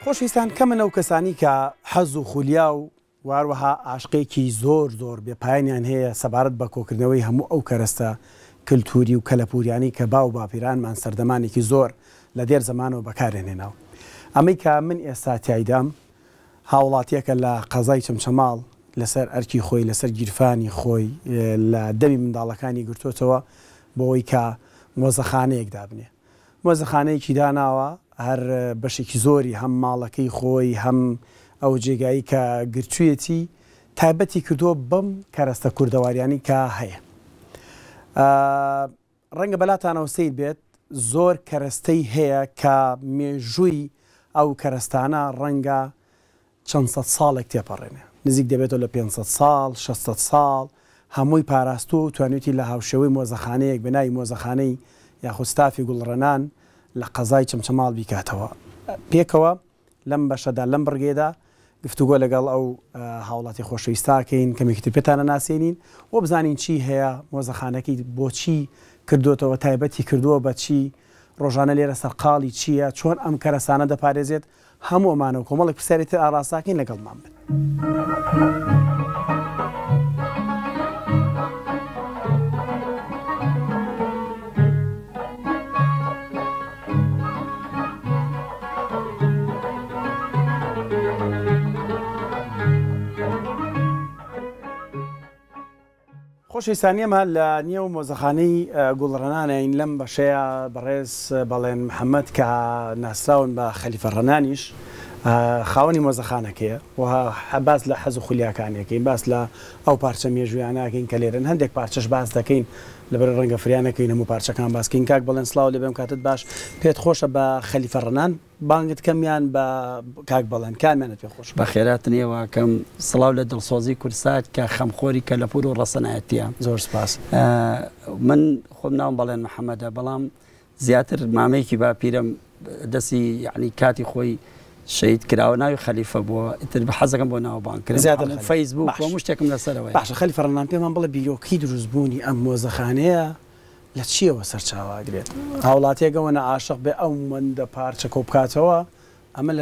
خۆشویستان کەمن ئەو کەسانی کە حەز و خولیا و واروەها عاشقێکی زۆر زۆر بێپایانیان هەیە سەبارەت بە کۆکردنەوەی هەموو ئەو کەرەستە کللتوری و کەلەپوریانی کە باو باپیرانمان سەردەمانێکی زۆر لە دێر زەمانەوە بەکارێنێناو. ئەمەی کە من ئێستا تایدام هاوڵاتیەکە لە قەزای چەمچەماڵ لەسەر ئەرکی خۆی لەسەر گیرفانی خۆی لە دەمی منداڵەکانی گرتوتەوە بۆەوەی کە مۆزەخانەیەک دابنێ. مۆزەخانەیەکی داناوە هەر بەشێکی زۆری هەم ماڵەکەی خۆی هەم ئەو جێگایی کە گرتوویەتی تایبەتی کردووە بەم کەرەستە کوردەواریانی کە هەیە. ڕەنگە بەلاتانەوە سیر بێت زۆر کەرەستەی هەیە کە مێژووی ئەو کەرەستانە ڕەنگە چەند سەد ساڵێک تێپەڕێنێ، نزیک دەبێتەوە لە 500 ساڵ 600 ساڵ هەمووی پاراستوو و توانێتی لە هاوشێوەی مۆزەخانەیەک بەناوی مۆزەخانەی یاخود ستافی گوڵڕەنان لە قەزای چەمچەماڵ بیکاتەوە. پێکەوە لەم بەشەدا لەم بڕگێدا گفتوگۆ لەگەڵ ئەو هاوڵاتی خۆشەویستاکەین کەمێکتر پێتانە ناسێنین و بزانین چی هەیە مۆزەخانەکەی بۆچی کردوتەوە تایبەتی کردووە بە چی ڕۆژانە لێرە سەرقاڵی چییە چۆن ئەم کەرەسانە دەپارێزێت هەموو ئەمانە و کۆمەڵێک پرسیارێتتر ئاڕاستاکەین لەگەڵمان بن. خۆشەویستانی ئەمە لە نێو مۆزەخانەی گوڵڕەنانین لەم بەشەیە بەڕێز بەڵێن محەممەد کە ناسراون بە خەلیفە ڕەنانیش خاوەنی مۆزەخانەکەیە و باس لە حەز و خولیاکانەکەین باس لە ئەو پارچە مێژویاناکەین کە لێرن هەندێک پارچەش باس دەکەین لەبەر ڕەنگە فریانەکەین هەموو پارچەکان باسکەین. کاک بەڵێن سڵاو لێ بێم کاتت باش پێت خۆشە بە خەلیفە ڕەنان بانگت کەمیان بە کاک بەڵێن کامیانت پێ خۆش بە خێراتن ئێوەکەم سڵاو لە دڵسۆزی کورسات کە خەمخۆری کەلەپور و ڕەسەنایەتیە. زۆر سپاس. من خۆم ناوم بەڵێن محەممەدە بەڵام زیاتر مامەیەکی باپیرم دەستی یعنی کاتی خۆی شەید کراوە ناوی خەلیفە بووە ئیتر بە حەزەکەم بۆ ناوبانکردن فەیسبوک بۆ هەموو شتێکم لەسەرەوەی. باشە خەلیفە ڕەنان پێمان بڵێ بیرۆکەی دروستبوونی ئەم مۆزەخانەیە لە چیەوە سەرچاواگرێت؟ هاوڵاتیەکەوەنە عاشق بێ ئەو مندە پارچە کۆ بکاتەوە ئەمە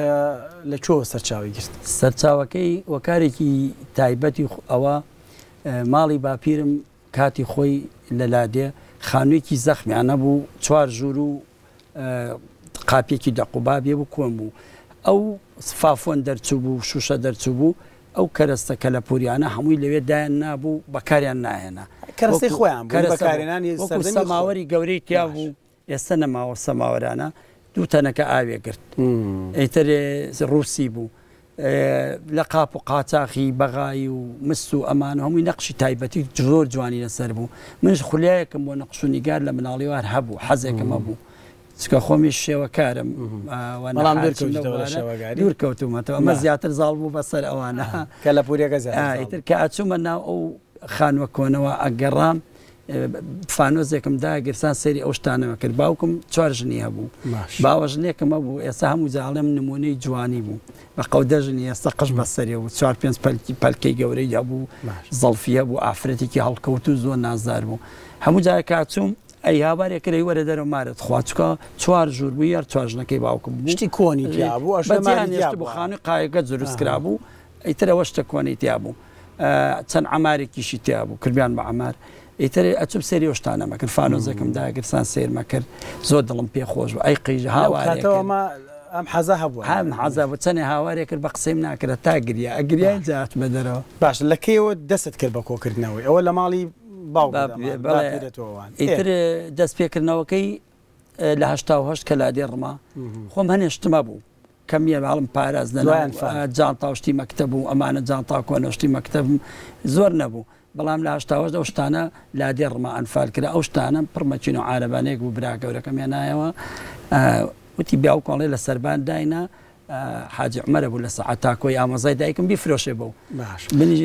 لە چۆ سەرچاوی گرت؟ سەرچاوەکەی وەکارێکی تایبەتی ئەوە ماڵی باپیرم کاتی خۆی لە لادێ خانوویەکی زەخمیان نەبوو 4 ژوور و قاپێکی دەقوبابێ بوو کۆم بوو. ئەو فافۆن دەرچوو بوو شوشە دەرچوو بوو ئەو کەرەستە کەلەپوریانە هەمووی لەوێ دایان نابوو بەکاریان ناهێنا کەرەستەی خۆیان سەماوەری گەورەی تیا بوو. ئێستا نەماوە سەماوەرانە دوو تەنەکە ئاوێ گرت ئەیتر ڕووسی بوو لە قاپ و قاچاقی بەغایی و مست و ئەمان هەمووی نەقشی تایبەتی زۆر جوانی لەسەر بوو. منش خولیایەکەم بۆ نەقشونیگار لە مناڵیوار هەبوو حەزێکەمە بوو چکە خۆمی شێوەکارم دوورکەوتومەتەوە ئەمە زیاتر زاڵ بوو بەسەر ئەوانە کەلەپوریەکە ئیتر کە ئاچوومە ناو ئەو خانوە کۆنەوە ئەگەڕام فانۆزێکم داگرسان سەری ئەو شتانەوە کرد. باوکم 4 ژنی هەبوو باوە ژنێکمە بوو ئێستا هەموو جاڵێم نمونەی جوانی بوو بە قەودە ژنی ئێستا قش بەسەری بوو 4-5 پەلکەی گەورەی هەبوو زەڵفیە بوو ئافرەتێکی هەڵکەوت و زۆر نازدار بوو. هەموو جارە کاچووم ئەی هاوارێکەکەی وەرە دەرەوە مارت خواچکە 4 ژوور بوو یار 4 ژنەکەی باوکم بوو شتی کۆنی بوو خانووی قایەکە دروست کرا بوو ئیترەوە شتە کۆنی تیا بوو چەند عمارێکیشی تیا بوو کردیان بە عمار ئیتر ئەچوم سەری ئەوشتانەمە کرد فانۆزەکەم داگرسان سێرمە کرد زۆر دڵم پێ خۆش بوو ئەی قیژ هاوارەوە ئەم حەزە هەبوو هەم حەزە بوو چەندێ هاوارێک کرد بە قسەیم ناکرێت تا گریا ئەگریان جات بە دەرەوە. باش لەکەیەوە دەست کرد بە کۆکردنەوەی ئەوە لە ماڵی ئیتر دەست پێکردنەوەکەی لە 1970 کە لادێ ڕما خۆم هەنێشتمە بوو کەمیە باڵم پاراز جانتاوشتی مەکتەب و ئەمانە جانتا کۆنەشتی مەکتەب زۆر نەبوو بەڵام لە 1970 ئەو شتانە لادێ ڕما ئەنفال کرا ئەو شتانە پڕمەچین و عارەبانەیەک بوو برا گەورەکەمیان نایەوە وتی بیا و کۆڵێ لە سەربان داینا حاجی عمەرە بوو لە سەعات تاکۆی ئامۆزای دایکم بیفرۆشێ بەو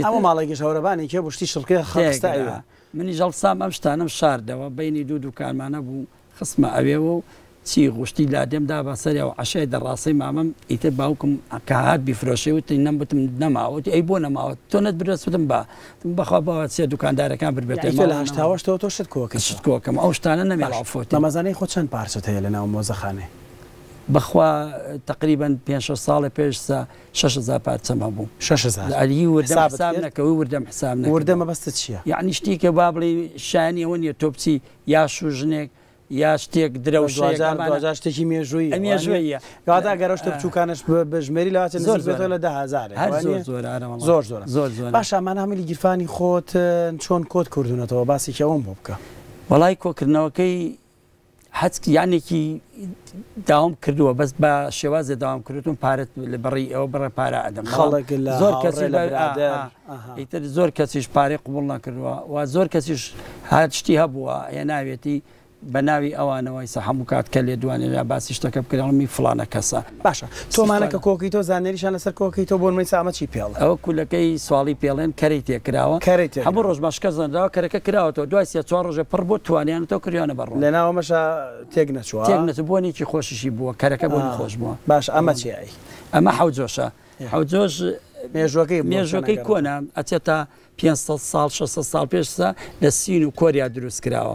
ئەمە ماڵێکی شەورەبانێکی بشتی شڵکێ خەستایە منی ژەڵسام ئەم شتانم شاردەوە بینی دوو دوکانمانە بوو خستمە ئەوێەوە و چی غشتی لادێمدا بەسەریەوە عشای دەڕاستی مامەم ئیتر باوکم کە هات بیفرۆشێ وتی نەمبتم نەماوەتی ئەی بۆ نەماوە تۆ نەت برەستم بەخوا باوە چێ دوکاندارەکان بربێت لە 1970 تۆ شت کۆکەم ئەو شتانە نەمێڵافۆت مەمەزانەی خۆ چەند پارچەت هەیە لە ناو مۆزەخانێ بخوا تقريبا 5 ساڵ پێش 6,000 پارچەمە بوو 6,000 ئەلی وردەم حساب نەکەوی وردەم حساب نەکەوی وردەمە بەستە چییە؟ یعنی شتێکە با بڵێ شانی ئەوە نیە تۆ بچی یا شوژنێک یا شتێک درەوشە شتێکی مێژوویە کاتا گەرەشتە بچووکانش بژمێری لەواتە زۆر لە 10,000 زۆر زۆر باش ئەمان هەمووی گیرفانی خۆت چۆن کۆت کردوونەتەوە باسی کەوەم بۆ بکە وەڵای کۆکردنەوەکەی حەچ یانێکی داوام کردووە بەس بە شێوازە داوام کردوتون پارەت لە بەڕی ئەوە بڕە پارە ئەدەم زۆر کەسی ئیتر زۆر کەسیش پارەی قبول نەکردووە و زۆر کەسیش هات شتی هەبووە یا ناوێتی بە ناوی ئەوانەوەی سە هەموو کات کە لێ دوانێ باسی شتەکە بکردڵمی فلانە کەسە باشە تۆمانەکە کۆکی تۆ زانێریشان لەسەر کۆکی تۆ بۆنمەی سامە چی پێڵ ئەوە کولەکەی سواڵی پێڵێن کەری تێکراوە هەموو ڕۆژ باشکە زەندراوە کەرەکە کراوەەوە دوای 4 ڕۆژە پڕ بۆ توانیان تۆ کریانە بەڕۆ لە ناوەمەشە تێک نەچوە تێک نەچ بۆنێکی خۆشیشی بووە کەرەکە بۆنی خۆش بووە باش ئەمە چیایی ئەمە حەوجۆشە حەوجۆش مێژوەکەی کۆنا ئەچێتە 500 ساڵ 600 ساڵ پێشسا لە سین و کۆریا دروست کراوە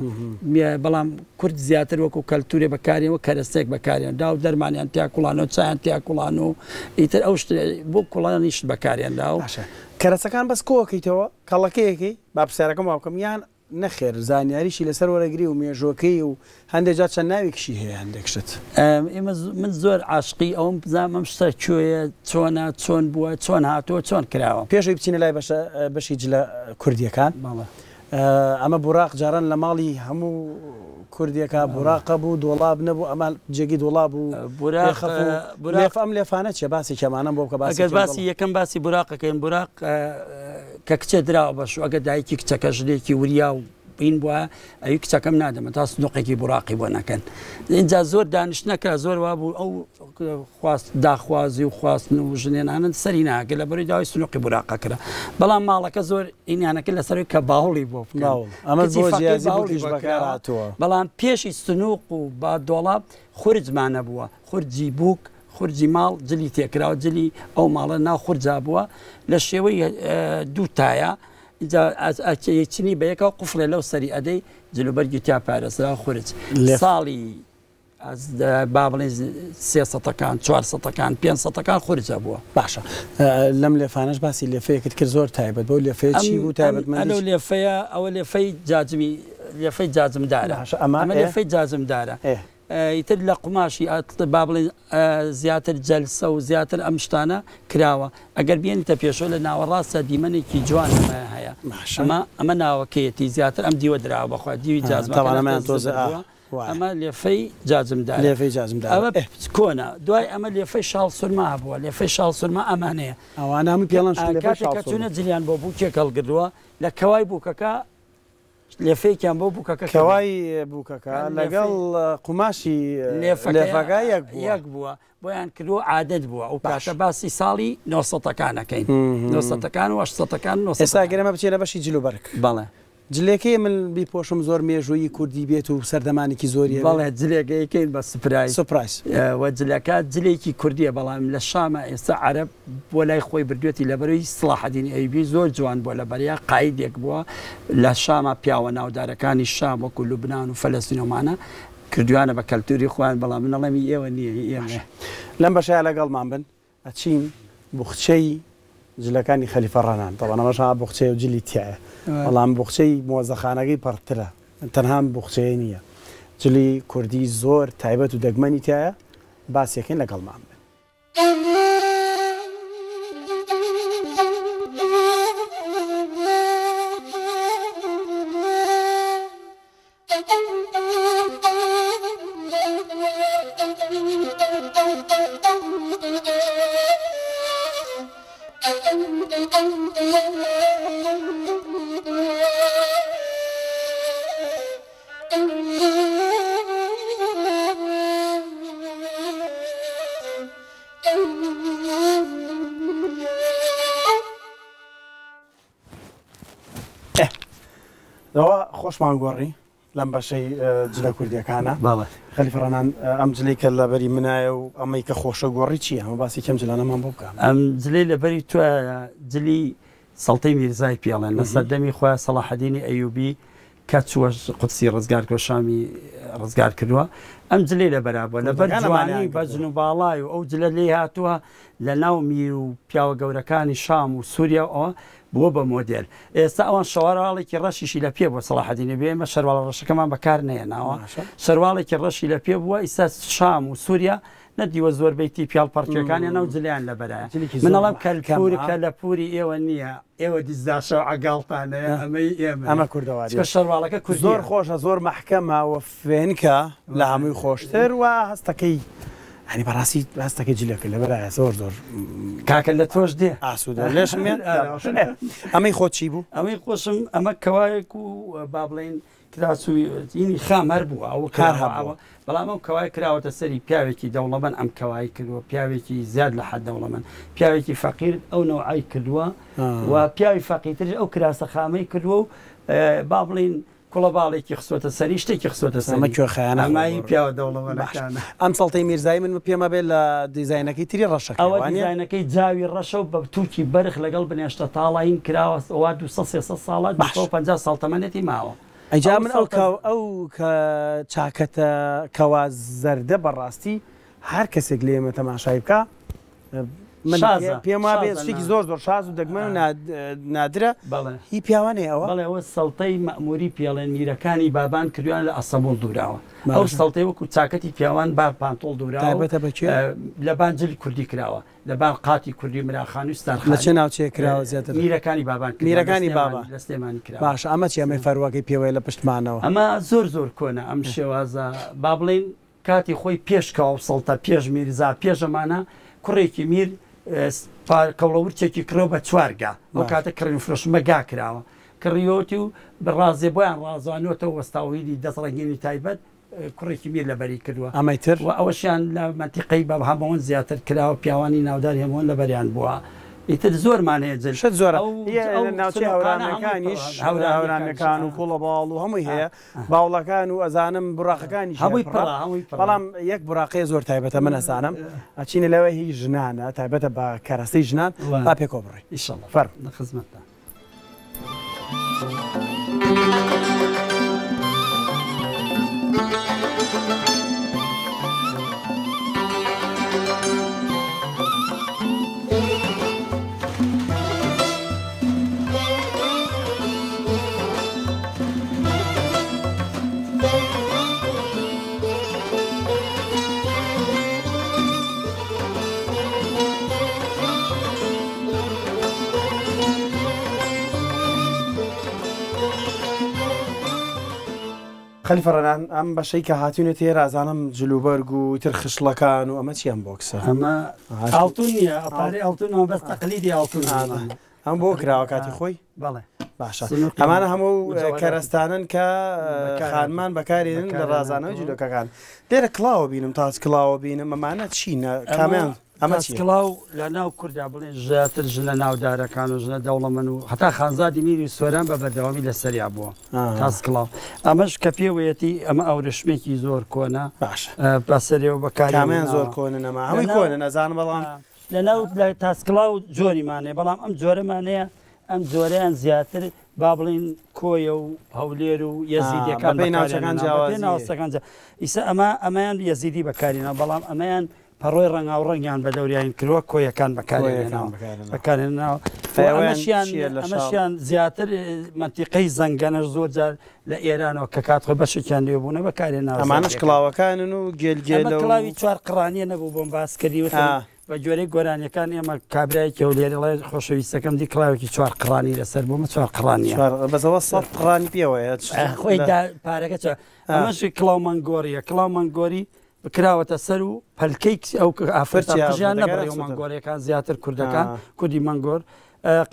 بەڵام کورد زیاتر وەکو کەلتورێ بەکارێنەوە کەرەستێک بەکارێن دا و دەرمانیان تیاکوڵانەوە چیان تیاکوڵان و ئیتر ئەو بۆ کوڵانیش بەکارێندا و کەرەسەکان بەس کۆکەیتەوە کەڵەکەیەکی با پرسیارەکەم واکەم یان نەخێر زانیاریشی لەسەر وەرەگری و مێژۆکەی و هەندێک جات چەند ناوێکشی هەیە هەندێک شت من زۆر عاشقی ئەوم بزانم ئەم شتە کوێیە چۆنە چۆن بووە چۆن هاتووە چۆن کراوە پێشەوەی بچینە لای بەشی جلە کوردیەکان ئەمە بوراق جاران لە ماڵی هەموو کوردیەکە بوراقە بوو دۆڵاب نەبوو ئەمە جێگی دۆڵاب بوو ئەم لێفانە چێ باسی کەمانە بۆ بکە باسی یەکەم باسی بوراقەکەین بوراق کە کچە دراوە بەش ئەگە دایکی کچەکە ژلێکی وریا و بین بووە ئەوی کچەکەم نادەمە تا سنووقێکی بوراقی بۆ نەکەن اینجا زۆر دانیش نەکە زۆر وا بوو ئەو خواست داخوازی و خواستن و ژنێنانن سەری ناگە لە بەروی داوای سنووقی بوراقە کرا بەڵام ماڵەکە زۆر ئینیانەکە لەسەروی کە باوڵی بۆ بەڵام پێشی سنووق و با دۆڵاب خورجمانە بووە خورجی بووک خورجی ماڵ جلی تێکراوە جلی ئەو ماڵە ناو خورجا بووە لە شێوەی دوو تایە چنی بە یەکەوە قوفڵێ لەو سەری ئەدەی جلوبەرگی تیا پارێزرا خورج ساڵی با بڵێ 300ەکان 400ەکان 500ەکان خورجە بووە باشە لەم لێفانەش باسی لێفەیەکت کرد زۆر تایبەت بۆ لێفەیە چی بوو تایبەت ئەو لێفەیە ئەوە لێفەی جاجمی لێفەی جاجمدارە ئەمە لێفەی جاجمدارە ئیتر لە قماشی با بڵێ زیاتر جەلسە و زیاتر ئەم شتانە کراوە ئەگەر بێنیتە پێشەوە لە ناوەڕاستە دیمەنێکی جوان هەیە ئەمە ناوەکەیەتی زیاتر ئەم دیوە دراوە بەخوا دیوی جازمەمان تۆزە ئەمە لێفەی جاجمدار لێفەی جاجمدار ئەوە کۆنا دوای ئەمە لێفەی شاڵ سورما بووە لێفەی شاڵ سورما ئەمانەیە ئەوانە هەموو پێڵەن کاتێککە چوونە جلیان بۆ بوو کێکەڵگردووە لە کەوای بووکەکە لێفەیەکیان بۆ بووکەکە کەوای بووکەکە لەگەڵ قوماشی لێفەکە یەک بووە بۆیان کردو عادەت بووە و پاشە باسی ساڵی 900ەکانەکەین 900ەکان و 800ەکان ئێستا گەرەمە بچێنە بەشی جلوبەرگ بەڵێ جلێکی من بیپۆشم زۆر مێژووی کوردی بێت و سەردەمانێکی زۆری بەڵێ جلێگەیەکەین بە سوپرایز وە جلەکە جلێکی کوردیە بەڵام لە شامە ئێستا عەرەب بۆ لای خۆی بردوێتی لەبەرەوەی سڵاحەدین ئەیوبی زۆر جوان بووە لە بەریا قایدێک بووە لە شامە پیاوە ناودارەکانی شام وەکو لوبنان و فەلەستینۆمانە کردوانە بە کەلتوری خوان بەڵام منەڵەمی ئێوە نییە ئێمە لەم بەشایە لەگەڵمان بن ئەچین بوخچەی جلەکانی خەلیفە ڕەنان تەوانەمەشا بوخچەی و جلی تایە بەڵام بوخچەی مۆزەخانەکەی پڕترە تەنها بوخچەیە نییە جلی کوردی زۆر تایبەت و دەگمەنی تایە باسیەکەین لەگەڵمان بن خۆشمان گۆڕی لەم بەشەی جلە کوردیەکانە خەلیفە ڕەنان ئەم جلەی کە لەبەری منایە و ئەمەی کە خۆشە گۆڕی چییە ئەمە باسی کەم جلانەمان بۆ بکەم ئەم جلەی لەبەری توە جلی سەڵتەی میرزای پێڵێن لە سەردەمی خۆیان سەڵاحەدینی ئەیوبی کە چووەش قودسی ڕزگار کردووە شامی ڕزگار کردووە ئەم جلەی لە بەرابووە لەبەر جوانی بەجن و باڵای و ئەو جلە لێ هاتووە لە ناو میر و پیاوە گەورەکانی شام و سووریا ئەوە بووە بە مۆدێل ئێستا ئەوان شەوارواڵێکی ڕەشیشی لە پێ بووە سەلاحەدینە بێ ئێمە شەرواڵە ڕەشەکەمان بەکار نەهێناوە شەرواڵێکی ڕەشی لە پێ بووە ئیستا شام و سووریا نەدیوە زۆربەیتی پیاڵ پەرچەکانیان ناو جلیان لە بەرایە منەڵام کەلپوری کە لە پوری ئێوە نییە ئێوە دیزداشە ئەگاڵتانەیە ئەمەی ئێمە کوردەواری شەرواڵەکە کورد زۆر خۆشە زۆر محکەمە و فێنکە لە هەمووی خۆشتر و هەستەکەی هەنی بەڕاستی هەستەکەی جلەکە لە بەرایە زۆر کاکە لە تۆش دێ ئاسوودە لێشمێن ئەمەی خۆچی بوو ئەمەی خۆشم ئەمە کەوایەک و با بڵێن کراسوینی خام هەر بووە ئەو کار هەبووە بەڵام ئەو کەوای کراوەتە سەری پیاوێکی دەوڵەمەند ئەم کەوای کردووە پیاوێکی زیاد لە حەد دەوڵەمەند پیاوێکی فەقیر ئەو نەوعی کردووە و پیاوی فەقیرتر ئەو کراسە خامەی کردووە و با بڵێن کوڵە باڵێکی خسوەتە سەری شتێکی خسوەتە سەمە کوێخایانە ئەمای پیاوە دەوڵەمەندەکانە ئەم سەڵتەی میرزایی من پێمە بێت لە دیزاینەکەی تری ڕەشەکە ئەوە دیزاینەکەی جاوی ڕەشە و بە تووکی بەرخ لەگەڵ بنێشتە تاڵین کراوە ئەوە 200 ساڵات 50 ساڵ تەمەنێتی ماوە ئەجا من ئەو کە چاکەتە کەوا زەردە بەڕاستی هەر کەسێک لێمە تەماشای بکە پێم وا بێت شتێکی زۆر شاز و دەگمەن و نادرە هی پیاوانێ ئەوە بەڵێ ئەوە سەڵتەی مەئموری پیاڵێن میرەکانی بابان کردویان لە ئەسەبڵ دووراوە ئەو سەڵتەی وەکو چاکەتی پیاوان بار پانتۆڵ دووراوە لە بانجلی کوردی کراوە لە بان قاتی کوردی مراخان و ستارخان لە چه ناوچەیە کراوە زیاتر میرەکانی بابان میرەکانی بابا لە سلێمانی کراوە باش ئەمە چی ئەمەی فەرواکەی پێوەیە لە پشتمانەوە ئەمە زۆر کۆنە ئەم شێوازە با بڵێن کاتی خۆی پێشکەوە سەڵتە پێش میرزا پێشەمانە کوڕێکی میر کەوڵەورچێکی کرۆ بە چوارگا ئەو کاتە کڕین فرۆشمە گا کراوە کڕیۆتی و بە ڕازێ بۆیان ڕازوانەوەتەوە وەستاویدی دەسڕەنگێنی تایبەت کوڕێکی میر لەبەری کردووە ئەمەتر و ئەوەشیان لە منتیقەی بە هەمەوەن زیاتر کراوە پیاوانی ناودار هەمۆن لەبەریان بووە ئیتر زۆرمانەیە جلشت زۆرە ناوچەی هەورانەکانیش هەورانەکان و کوڵە باڵ و هەمووی هەیە باوڵەکان و ئەزانم بڕاقەکانی هەمووی بەڵام یەک بڕاقەیە زۆر تایبەتە من ئەزانم ئەچینە لەوە هی ژنانە تایبەتە بە کەرەستەی ژنان با پێکۆ بڕێ ئیشەڵڵا فەر لە خزمەتدا خەلیفەڕەنان ئەم بەشەی کە هاتوونێت تێ ئازانم جلوبەرگ و تر خشلەکان و ئەمە چیان بۆکسە ئەمە ئاڵتون نیە ئەپارەی ئەڵتونەوە بەس تەقلیدی ئاڵتون ئەم بۆ کراوە کاتی خۆی بەڵێ باشە ئەمانە هەموو کەرەستانن کە خانمان بەکارێنن لە ڕازانەوەی جلۆکەکان لێرە کڵاوە بینم تاس کڵاوە بینم ئەمانە چینە کامیان ئەمە کڵاو لە ناو کووردا بڵێن ژاتر ژنە ناودارەکان و ژنە دەوڵەمەند و هەتا خانزادی میری سوۆران بە بەردەوامی لە سەریا بووە تاس کڵاو ئەمەش کە پێوەیەتی ئەمە ئەوڕشمێکی زۆر کۆنە باش بەسەرەوە بەکامیان زۆر کۆنە نەما هەمووی کۆنە نەزانم بەڵام لە ناو لە تاسکڵاو جۆریمانەیە بەڵام ئەم جۆرەمانەیە ئەم جۆرەیان زیاتر با بڵین کۆیە و هەولێر و یەزیدیەکان ناوچەکان ئیسا ئەمەیان یەزیدی بەکارێنە بەڵام ئەمەیان پەڕۆی ڕەنگا و ڕەنگیان بە دەوریان کردووە کۆیەکان بەکارێنەوە ئەمەشیان زیاتر منتیقەی زەنگەنەش زۆر جار لە ئێرانەوە کە کاتخۆی بەشێکیان لێ بوونە بەکارێنەوە ئەمانش کڵاوەکانن و گێلگێڵەوەی چوار قڕانیە نەبوو بۆم باس کردی بە جۆرەی گۆرانیەکان ئێمە کابرایەکی و لێرەڵای خۆشەویستەکەم دی کڵاوێکی چوار قڕانی لەسەر بۆمە چوار قڕانیە بەزەوە سەد قڕانی پێوەیە خۆی پارەکە ئەمەشی کڵاو مانگۆریە کڵاو مانگۆری بکراوەتە سەر و پەلکەی ئەو ئافرەتیان نەبڕێ و مانگۆریەکان زیاتر کوردەکان کوردی مانگۆر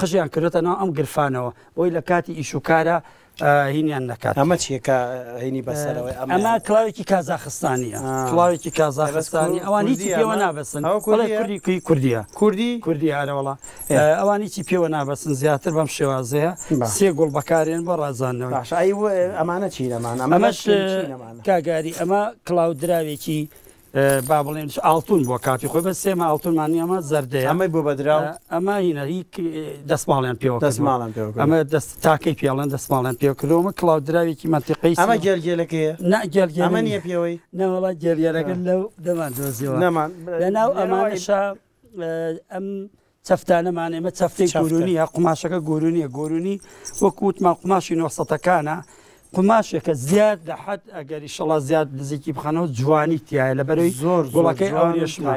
قژیان کردێتە ناو ئەم گرفانەوە بۆی لە کاتی ئیشوکارە هینیان نکات ئەمە چیە کە هینی بەسەرەوەی ئەمە کڵاوێکی کازاخستانیە کڵاوێکی کازاخستانی ئەوان هیچی پێوە نابەسن کوردی کوردی هارەوەڵا ئەوان هیچی پێوە نابەسن زیاتر بەم شێوازەیە سێ گوڵ بەکارێن بۆ ڕازانەوە ئەمانە چینەمان ئەمەش کاگاری ئەمە کڵاو دراوێکی با بڵێن ئاڵتون بۆ کاتی خۆی بە سێمە ئاڵتونمانی ئەمە زەردەیە ئەمەی بۆ بەدراو ئەمە هینە هی دەستماڵیان پێوە دەستماڵان پێ ئەمە تاکەی پێڵەن دەستماڵیان پێکردەوە کڵاودراوێکی منتیقی ئەمە گێلگێلەکەیە ناگەلگە ئەمە نییە پێوەی نەوەڵا گێریارەکە لەو دەمان دۆزیەوە نەمان لەناو ئەمانەشە ئەم چەفتانەمان ئێمە چەفتەی گورونی یا قماشەکە گورونی وەکووتمان قماشی 900ەکانە قماشێکە زیاد لە حەد ئەگەری شەڵا زیاد نزیکی بخانەوە جوانی تایە لەبەرەوەی زۆر گوڵەکەی ئەوریشمە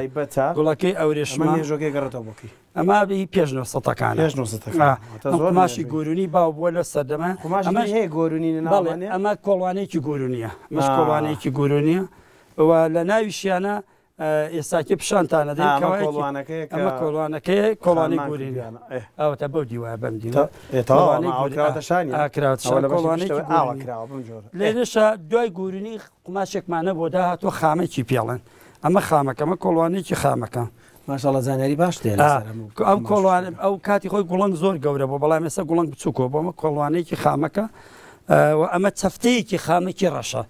گوڵەکەی ئەوریشمە ژۆگەی گەڕێتەوە بۆکی ئەما بی پێش 900ەکانە قماشی گورونی باو بووە لە سەردەمە قماشی هەیە گۆرونی ئەمە کۆڵوانەیەکی گورونیە مەش کۆڵوانەیەکی گورونیە لە ناویشیانە ئێستاکی پیشانتانە ئەمە کۆڵوانەکەی کۆڵانی گورینی ئەوەتە بەو دیوایە بەم لێرەشە دوای گورنی قماشێکمانە بۆ داهاتوە خامێکی پێڵێن ئەمە خامەکە ئەمە کۆڵوانێکی خامەکە ماشاءڵڵا زانیاری باش دێ ئەم کۆڵوان ئەو کاتی خۆی گوڵنگ زۆر گەورە بۆ بەڵام ئێستا گوڵنگ بچووکەوە بۆمە کۆڵوانێکی خامەکە ئەمە چەفتەیەکی خامێکی ڕەشە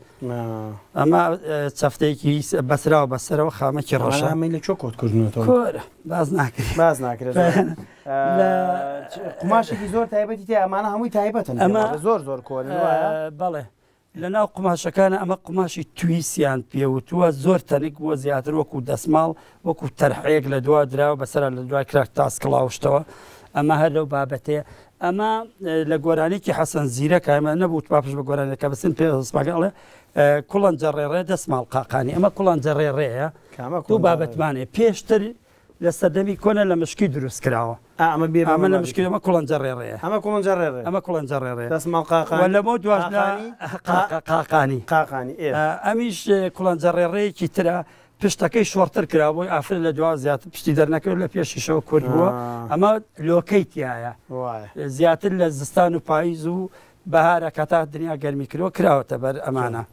ئەمە چەفتەیەکی بەسراوە بەسەرەوە خامێکی ڕەشە لە چۆ کۆتکردنەوە کۆرە باز ناکرێت باز ناکرێت قماشێکی زۆر تایبەتی تێ ئەمانە هەمووی تایبەتن ئەمە زۆر کۆن بەڵێ لە ناو قماشەکانە ئەمە قماشی تویسیان پێوتووە زۆر تەنێک بووە زیاتر وەکو دەسماڵ وەکو تەرحەیەک لە دوا دراوە بەسەر لە دوای کرا تاسکڵاوشتەوە ئەمە هەر لەو بابەتەیە ئەمە لە گۆرانێکی حەسەن زیرەکە ئەمە نەبوو پاپش بە گۆرانەکە بەسن پێسماگەڵێ کوڵەنجە ڕێڕێ دەسماڵ قاقانی ئەمە کوڵەنجە ڕێڕەیە دوو بابەتمانێ پێشتر لە سەردەمی کۆنە لە مشکی دروست کراوە ئەمە لە مشکی ئەمە کوڵەنجە ڕێڕەیە ئەمە کوڵەنجە ڕێڕێ ئەمە کوڵەنجە ڕێڕێ دەسماڵ قاقانی لەمە دوای قاقانی ئەمیش کوڵەنجە ڕێڕەیەکی ترە پشتەکەی شۆڕتر کرا بۆی ئافر لە دوا زیاتر پشتی دەرنەکەوت لە پێشیشەوە کورد بووە ئەمە لۆکەی تایە زیاتر لە زستان و پاییز و بەهارە کەتا دنیا گەرمی کردەوە کراوەتە بەر ئەمانە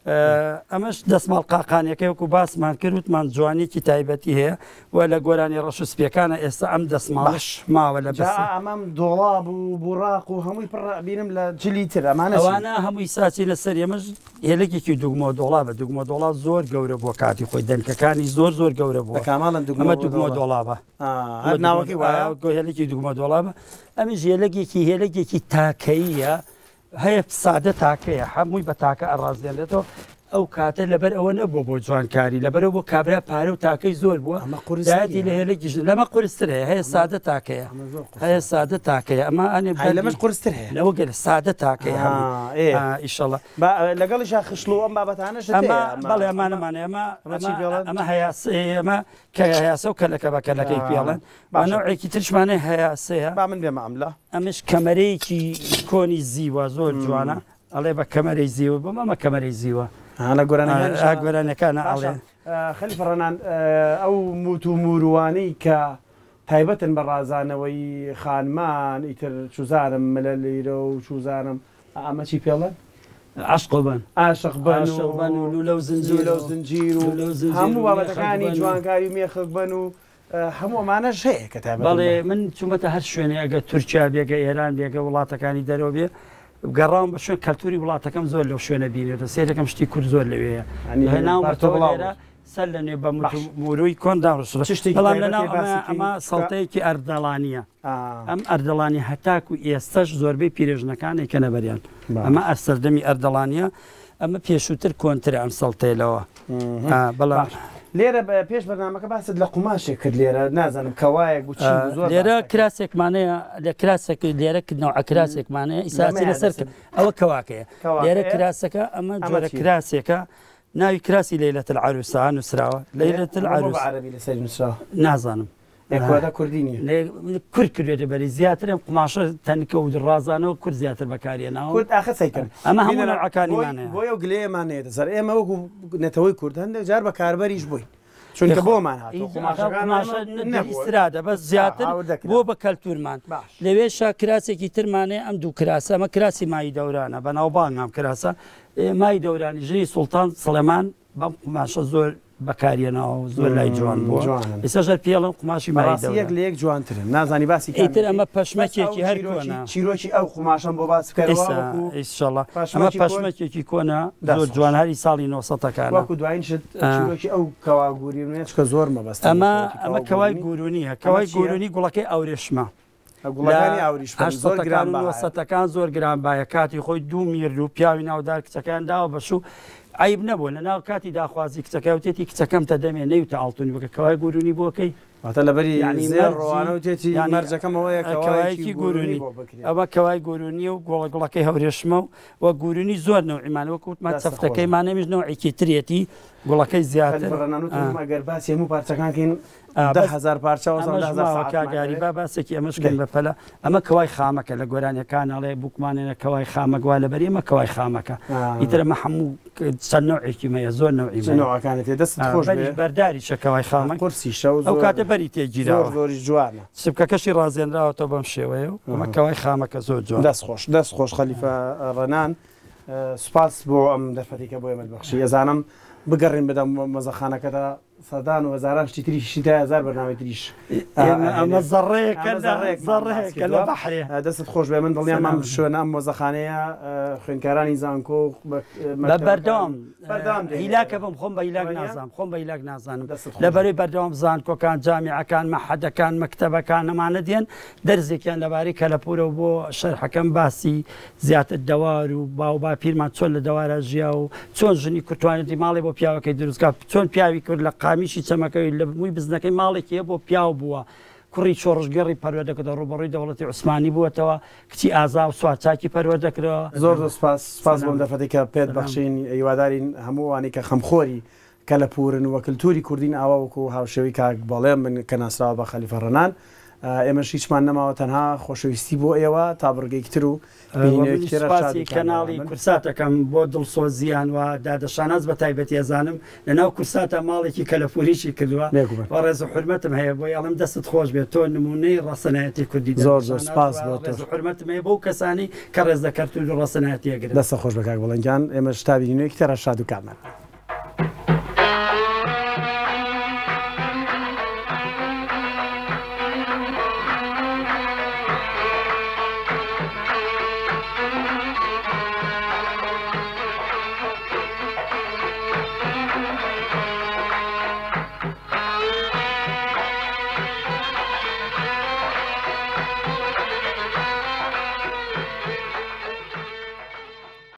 ئەمەش دەسماڵ قاقانیەکەی وەکو باسمان کردوتمان جوانێکی تایبەتی هەیە و لە گۆرانی ڕەش و سپیەکانە ئێستا ئەم دەسماڵش ماوە لە بەس ئەمەم دۆڵاب و بوڕاق و هەمووی پڕبینم لە جلی تر ئەوانە هەمووی ساچی لەسەر ئێمەش هێلێکێکی دوگمە دۆڵابە دوگمە دۆڵاب زۆر گەورە بۆ کاتی خۆی دەنکەکانی زۆر گەورە بووە کاماڵن ئەمە دوگمە دۆڵابە ناوەکەی وایە هێلێکی دوگمە دۆڵابە ئەمیش هێلێکێکی تاکەیە هەیە سادە تاکەیە هەمووی بە تاکە ئەڕازێنێتەوە ئەو کاتە لەبەر ئەوە نەبووە بۆ جوانکاری لەبەرەوە بۆ کابرا پارە و تاکەی زۆر بووە داەتی لە هێلێکیش لەمە قورستر هەیە سادە تاکەیە هەیە سادە تاکەیە ئەمە ئەنێ لەمەش قورستر هەیە لەوە گەل سادە تاکەی ئیشەڵە لەگەڵیش خشلو ئەم بابەتانەش بەڵێ ئەمانەمانە ئەمە هەیاسە ئێمە کە هەیاسە و کەلەکە بە کەلەکەی پێڵێن بانەوەێکی ترشمانە هەیاسەیە با من بێمە ئەملا ئەمش کەمەرەیەکی کۆنی زیوە زۆر جوانە ئەڵێ بە کەمەرەی زیوە بۆ مەمە کەمەرەی زیوە گۆرانەکانە ئاڵێ خەلیفە ڕەنان ئەو موت و موروانەی کە تایبەتن بە ڕازانەوەی خانمان ئیتر چوزارم ملە لێرە و چوزارم ئەمە چی پێڵێن عاشقبن عاشقبن و لەو زنجیر و هەموو بابەتەکانی جوانکاری و مێخک بن و هەموو ئەمانەش هەیە کە تایبەت بەڵێ من چوومەتە هەر شوێنێ ئەگە تورکیا بێگە ئێران بێگە وڵاتەکانی دەرەوە بێ گەڕام بە شوێن کەلتوری وڵاتەکەم زۆر لەو شوێنە بینێتە سێرەکەم شتی کورد زۆر لەوەیە هێناو بەڵێرە سەر لە نوێ بە موروی کۆنداڕشت بەڵام لەناو ئەمە سەڵتەیەکی ئەردەڵانیە ئەم ئەردەڵانی هەتاک و ئێستش زۆربەی پیرێژنەکانی کە نەبەریان ئەمە ئەسەردەمی ئەردەڵانیە ئەمە پێشووتر کۆنترە ئەم سەڵتەیلەوە بەڵام لێرە پێش بەنامەکە باست لە قوماشێک کرد لێرە نازانم کەوایەک لێرە کراسێکمانەیە لە کراسێک لێرە کردنەوە کراسێکمانەیە ئیساسی لەسەر ئەوە کەواکەیە لێرە کراسەکە ئەمە جۆرە کراسێکە ناوی کراسی لەیلەت العروسە نووسراوە لەیلەت العروس عەرەبی لەسەر نووسراوە نازانم کوردی نیە کورد کردێتە بەری زیاتر ئەم قماشە تەنکە و ڕازانەوە کورد زیاتر بەکارێنەوە کورد ئاخەسەیکرد ئەمە هەموو نەوعەکانیمانەیە بۆ ئەو گلەیەمانەیە سەر ئێمە وەکو نەتەوەی کورد هەندێک جار بە کاربەریش بووین چونکە بۆمان هاتووەماشەئیسرادە بەس زیاتر بۆ بە کەلتورمان لەوێ کراسێکی ترمانێ ئەم دوو کراسە ئەمە کراسی مای دەورانە بەناوبانگام کراسە مای دەورانی ژنی سوڵتان سڵێمان بەم قماشە زۆر بەکارێنەوە زۆر لای جوان بووە ئێستاژەر پێڵم قماشی یەک لە یەک جوانترن نازانی باسی ئیتر ئەمە پەشمەکێکی هەر کۆنا چیرۆکی ئەو قماشم بۆ باس ئیشەڵڵا ئەمە پەشمەکێکی کۆنا زۆر جوان هەری ساڵی 90ەکان وەکو دوایین چیرۆکی ئەو کەواگووری چکە زۆر مەبەست ئەمە کەوای گورونی هە کەوای گورونی گوڵەکەی ئەورێشمە سەتەکان زۆر گرانبایە کاتی خۆی 2 میر و پیاوی ناودار کچەکان داوە بەشوو عیب نەبوو لە ناو کاتی داخوازی کچەکە وتێتی کچەکەم تە دەمێ نەیوتە ئاڵتونی بکە کەوای گورونی بۆکەی واتە لەبەری ڕۆوانە وتێتی مەرجەکەمەوەیە کەوایەکی گورونی ئەوە کەوای گورونی و گوڵەکەی هەورێشمە و گورونی زۆر نەوعیمان وەکووتمە چەفتەکەی مانەمیش نەوعێکی ترێتی گوڵەکەی زیاتر ئەگەر باسی هەموو پارچەکانکەین 10,000 پارچەکاری با باسێکی ئەمەشکەین بەپەلە ئەمە کەوای خامەکە لە گۆرانیەکانەڵێ بووکمانێنە کەوای خامەگووا لەبەری ئەمە کەوای خامەکە ئیتر ئەمە هەموو چەند نوعێکی مەیە زۆر نەوعیمەکانێت دەست خۆش بەرداری شەکەوای خامە قورسیشە ئەو کاتە بەری تێگیراوە زۆری جوانە سبکەکەشی ڕازێنراوەتەوە بەم شێوەیە و ئەمە کەوای خامەکە زۆر جوان دەست خۆش خەلیفە ڕەنان سوپاس بۆ ئەم دەرفەتێکە بۆ ئێمە بەخشی ئەزانم بگەڕین بدەم مەزەخانەکەدا سەدان و هەزاران شتی تریشی تا هزار بەرنامەی تریش ئەمە زەڕەیەکە لە بەحرێ دەست خۆش بێ من دڵنیام مام شوێنە ئەم مۆزەخانەیە خوێندکارانی زانکۆ بە بەردەوام هیلاکە بم خۆم بە هیلاک نازانم خۆم بە هیلاک نازانم لەبەرەوەی بەردەوام زانکۆکان جامیعەکان مەحەدەکان مەکتەبەکان نەمانە دێن دەرزێکیان لەبارەی کەلەپورە بۆ شەرحەکەم باسی زیاتر دەوار و باو با پیرمان چۆن لە دەوارە ژیا و چۆن ژنی کوتوانێتی ماڵی بۆ پیاوەکەی دروستکە چۆن پیاوی کرد لە قامیشی چەمەکەوی لە مووی بزنەکەی ماڵێکی بۆ پیاو بووە کوڕی چۆڕژگەڕی پەروەردەکەدا ڕوبەڕووی دەوڵەتی عوسمانی بووەتەوە کچی ئازا و سواتچاکی پەروەردەکرەوە زۆر سپاس بۆم دەرفەتێکە پێت بەخشین هیوادارین هەمووانی کە خەمخۆری کەلەپورن و کللتوری کوردین ئاوا وەکو هاوشێوی کاک بەڵێم من کە ناسراوە بە خەلیفە ڕەنان ئێمەش هیچمان نەماوە تەنها خۆشەویستی بۆ ئێوە تا بڕگەیکتر و کەناڵی کورساتەکەم بۆ دڵسۆزیان و دادەشاناز بە تایبەتی ئەزانم لەناو کورساتە ماڵێکی کەلەپوریشی کردووە ڕێز و حرمەتم هەیە بۆی ئەڵم دەستت خۆش بێت تۆ نمونەی ڕاستەنایەتی کوردی زۆر سپاس بۆ حرمەتم هەیە بۆ کەسانی کە ڕێز دەکەوت و ڕاستەنایەتی ئەگرن دەستە خۆش بە کاک بەڵەنگیان ئێمە شتا بینینەوەی تەرە شاد و کامەر